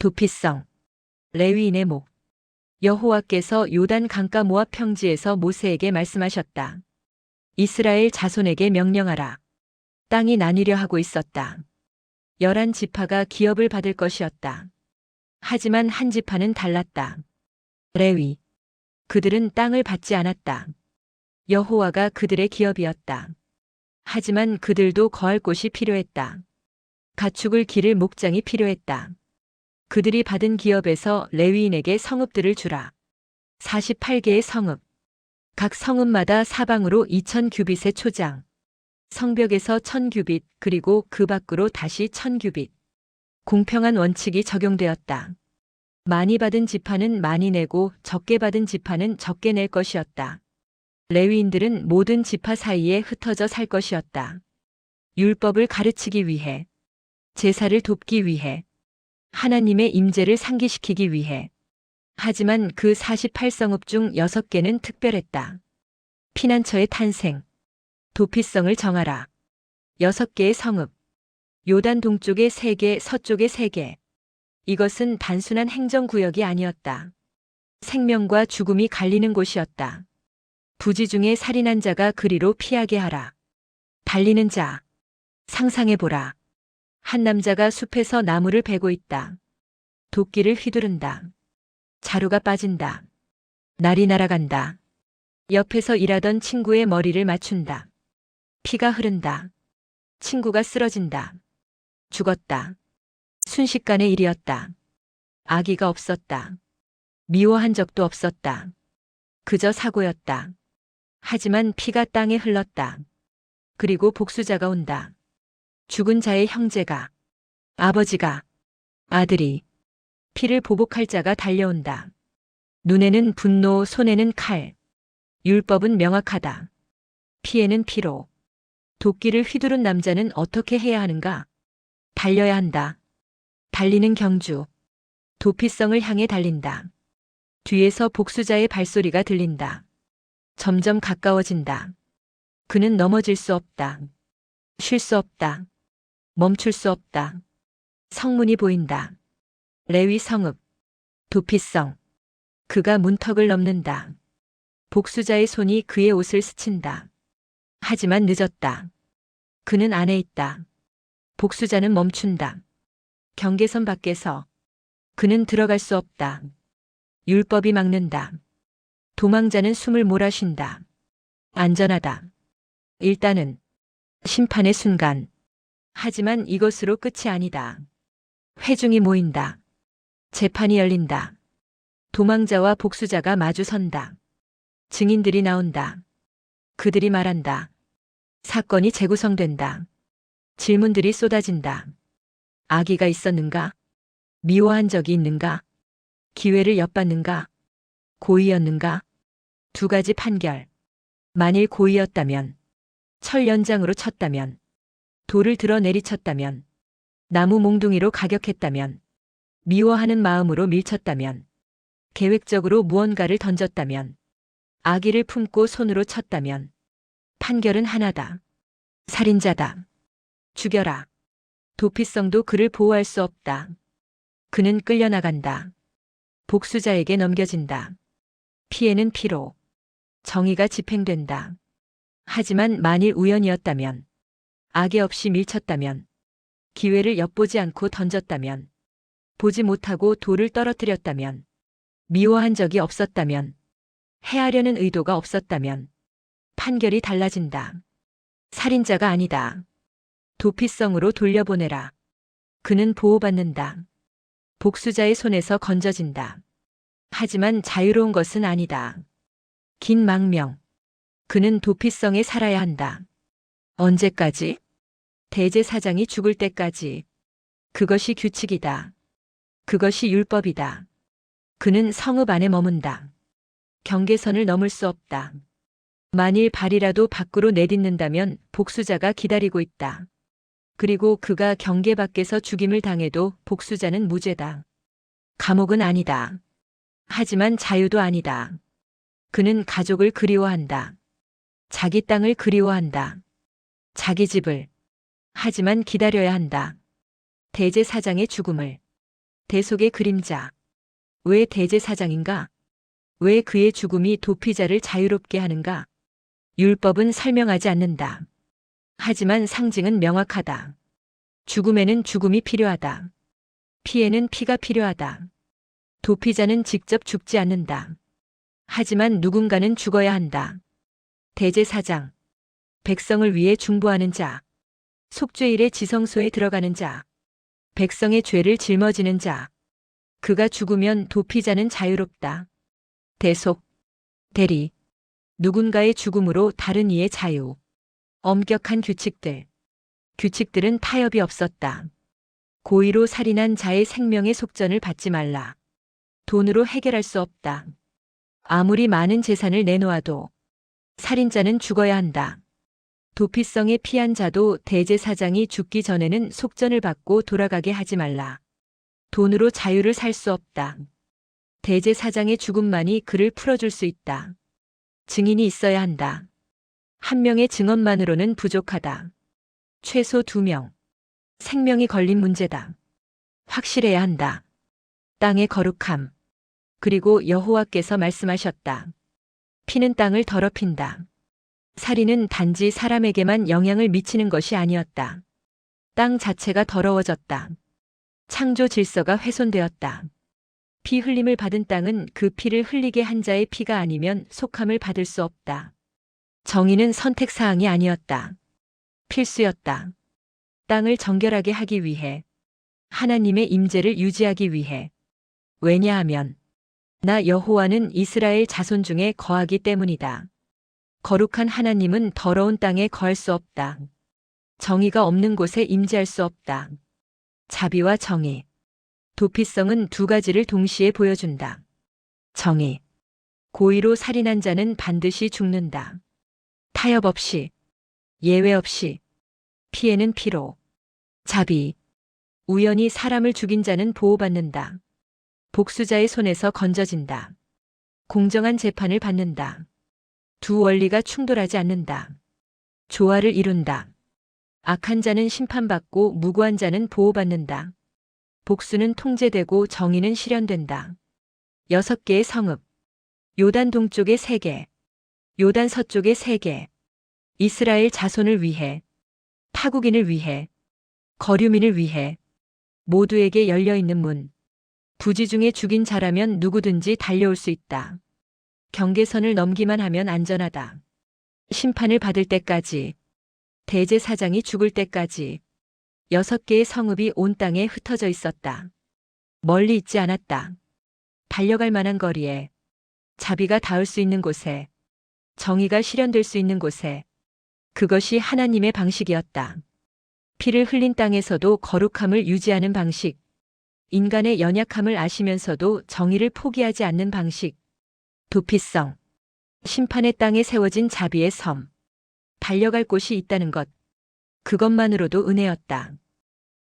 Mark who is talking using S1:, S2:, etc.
S1: 도피성. 레위인의 목. 여호와께서 요단 강가 모압 평지에서 모세에게 말씀하셨다. 이스라엘 자손에게 명령하라. 땅이 나뉘려 하고 있었다. 11지파가 기업을 받을 것이었다. 하지만 한 지파는 달랐다. 레위. 그들은 땅을 받지 않았다. 여호와가 그들의 기업이었다. 하지만 그들도 거할 곳이 필요했다. 가축을 기를 목장이 필요했다. 그들이 받은 기업에서 레위인에게 성읍들을 주라. 48개의 성읍. 각 성읍마다 사방으로 2000규빗의 초장. 성벽에서 1000규빗 그리고 그 밖으로 다시 1000규빗. 공평한 원칙이 적용되었다. 많이 받은 지파는 많이 내고 적게 받은 지파는 적게 낼 것이었다. 레위인들은 모든 지파 사이에 흩어져 살 것이었다. 율법을 가르치기 위해, 제사를 돕기 위해, 하나님의 임재를 상기시키기 위해. 하지만 그 48성읍 중 6개는 특별했다. 피난처의 탄생. 도피성을 정하라. 6개의 성읍. 요단 동쪽에 3개, 서쪽에 3개. 이것은 단순한 행정구역이 아니었다. 생명과 죽음이 갈리는 곳이었다. 부지 중에 살인한 자가 그리로 피하게 하라. 달리는 자. 상상해보라. 한 남자가 숲에서 나무를 베고 있다. 도끼를 휘두른다. 자루가 빠진다. 날이 날아간다. 옆에서 일하던 친구의 머리를 맞춘다. 피가 흐른다. 친구가 쓰러진다. 죽었다. 순식간의 일이었다. 악의가 없었다. 미워한 적도 없었다. 그저 사고였다. 하지만 피가 땅에 흘렀다. 그리고 복수자가 온다. 죽은 자의 형제가, 아버지가, 아들이, 피를 보복할 자가 달려온다. 눈에는 분노, 손에는 칼. 율법은 명확하다. 피에는 피로. 도끼를 휘두른 남자는 어떻게 해야 하는가? 달려야 한다. 달리는 경주. 도피성을 향해 달린다. 뒤에서 복수자의 발소리가 들린다. 점점 가까워진다. 그는 넘어질 수 없다. 쉴 수 없다. 멈출 수 없다. 성문이 보인다. 레위 성읍. 도피성. 그가 문턱을 넘는다. 복수자의 손이 그의 옷을 스친다. 하지만 늦었다. 그는 안에 있다. 복수자는 멈춘다. 경계선 밖에서. 그는 들어갈 수 없다. 율법이 막는다. 도망자는 숨을 몰아쉰다. 안전하다. 일단은. 심판의 순간. 하지만 이것으로 끝이 아니다. 회중이 모인다. 재판이 열린다. 도망자와 복수자가 마주 선다. 증인들이 나온다. 그들이 말한다. 사건이 재구성된다. 질문들이 쏟아진다. 악의가 있었는가? 미워한 적이 있는가? 기회를 엿봤는가? 고의였는가? 2가지 판결. 만일 고의였다면, 철 연장으로 쳤다면, 돌을 들어 내리쳤다면, 나무 몽둥이로 가격했다면, 미워하는 마음으로 밀쳤다면, 계획적으로 무언가를 던졌다면, 악의를 품고 손으로 쳤다면, 판결은 하나다. 살인자다. 죽여라. 도피성도 그를 보호할 수 없다. 그는 끌려나간다. 복수자에게 넘겨진다. 피에는 피로. 정의가 집행된다. 하지만 만일 우연이었다면, 악의 없이 밀쳤다면, 기회를 엿보지 않고 던졌다면, 보지 못하고 돌을 떨어뜨렸다면, 미워한 적이 없었다면, 해하려는 의도가 없었다면, 판결이 달라진다. 살인자가 아니다. 도피성으로 돌려보내라. 그는 보호받는다. 복수자의 손에서 건져진다. 하지만 자유로운 것은 아니다. 긴 망명. 그는 도피성에 살아야 한다. 언제까지? 대제사장이 죽을 때까지. 그것이 규칙이다. 그것이 율법이다. 그는 성읍 안에 머문다. 경계선을 넘을 수 없다. 만일 발이라도 밖으로 내딛는다면 복수자가 기다리고 있다. 그리고 그가 경계 밖에서 죽임을 당해도 복수자는 무죄다. 감옥은 아니다. 하지만 자유도 아니다. 그는 가족을 그리워한다. 자기 땅을 그리워한다. 자기 집을. 하지만 기다려야 한다. 대제사장의 죽음을. 대속의 그림자. 왜 대제사장인가? 왜 그의 죽음이 도피자를 자유롭게 하는가? 율법은 설명하지 않는다. 하지만 상징은 명확하다. 죽음에는 죽음이 필요하다. 피에는 피가 필요하다. 도피자는 직접 죽지 않는다. 하지만 누군가는 죽어야 한다. 대제사장. 백성을 위해 중보하는 자. 속죄일의 지성소에 들어가는 자. 백성의 죄를 짊어지는 자. 그가 죽으면 도피자는 자유롭다. 대속. 대리. 누군가의 죽음으로 다른 이의 자유. 엄격한 규칙들. 규칙들은 타협이 없었다. 고의로 살인한 자의 생명의 속전을 받지 말라. 돈으로 해결할 수 없다. 아무리 많은 재산을 내놓아도 살인자는 죽어야 한다. 도피성에 피한 자도 대제사장이 죽기 전에는 속전을 받고 돌아가게 하지 말라. 돈으로 자유를 살 수 없다. 대제사장의 죽음만이 그를 풀어줄 수 있다. 증인이 있어야 한다. 한 명의 증언만으로는 부족하다. 최소 2명. 생명이 걸린 문제다. 확실해야 한다. 땅의 거룩함. 그리고 여호와께서 말씀하셨다. 피는 땅을 더럽힌다. 살인은 단지 사람에게만 영향을 미치는 것이 아니었다. 땅 자체가 더러워졌다. 창조 질서가 훼손되었다. 피 흘림을 받은 땅은 그 피를 흘리게 한 자의 피가 아니면 속함을 받을 수 없다. 정의는 선택사항이 아니었다. 필수였다. 땅을 정결하게 하기 위해, 하나님의 임재를 유지하기 위해. 왜냐하면 나 여호와는 이스라엘 자손 중에 거하기 때문이다. 거룩한 하나님은 더러운 땅에 거할 수 없다. 정의가 없는 곳에 임재할 수 없다. 자비와 정의. 도피성은 두 가지를 동시에 보여준다. 정의. 고의로 살인한 자는 반드시 죽는다. 타협 없이, 예외 없이. 피해는 피로. 자비. 우연히 사람을 죽인 자는 보호받는다. 복수자의 손에서 건져진다. 공정한 재판을 받는다. 두 원리가 충돌하지 않는다. 조화를 이룬다. 악한 자는 심판받고 무고한 자는 보호받는다. 복수는 통제되고 정의는 실현된다. 6개의 성읍. 요단 동쪽에 3개. 요단 서쪽에 3개. 이스라엘 자손을 위해. 타국인을 위해. 거류민을 위해. 모두에게 열려있는 문. 부지 중에 죽인 자라면 누구든지 달려올 수 있다. 경계선을 넘기만 하면 안전하다. 심판을 받을 때까지. 대제사장이 죽을 때까지. 6개의 성읍이 온 땅에 흩어져 있었다. 멀리 있지 않았다. 달려갈 만한 거리에. 자비가 닿을 수 있는 곳에. 정의가 실현될 수 있는 곳에. 그것이 하나님의 방식이었다. 피를 흘린 땅에서도 거룩함을 유지하는 방식. 인간의 연약함을 아시면서도 정의를 포기하지 않는 방식. 도피성. 심판의 땅에 세워진 자비의 섬. 달려갈 곳이 있다는 것. 그것만으로도 은혜였다.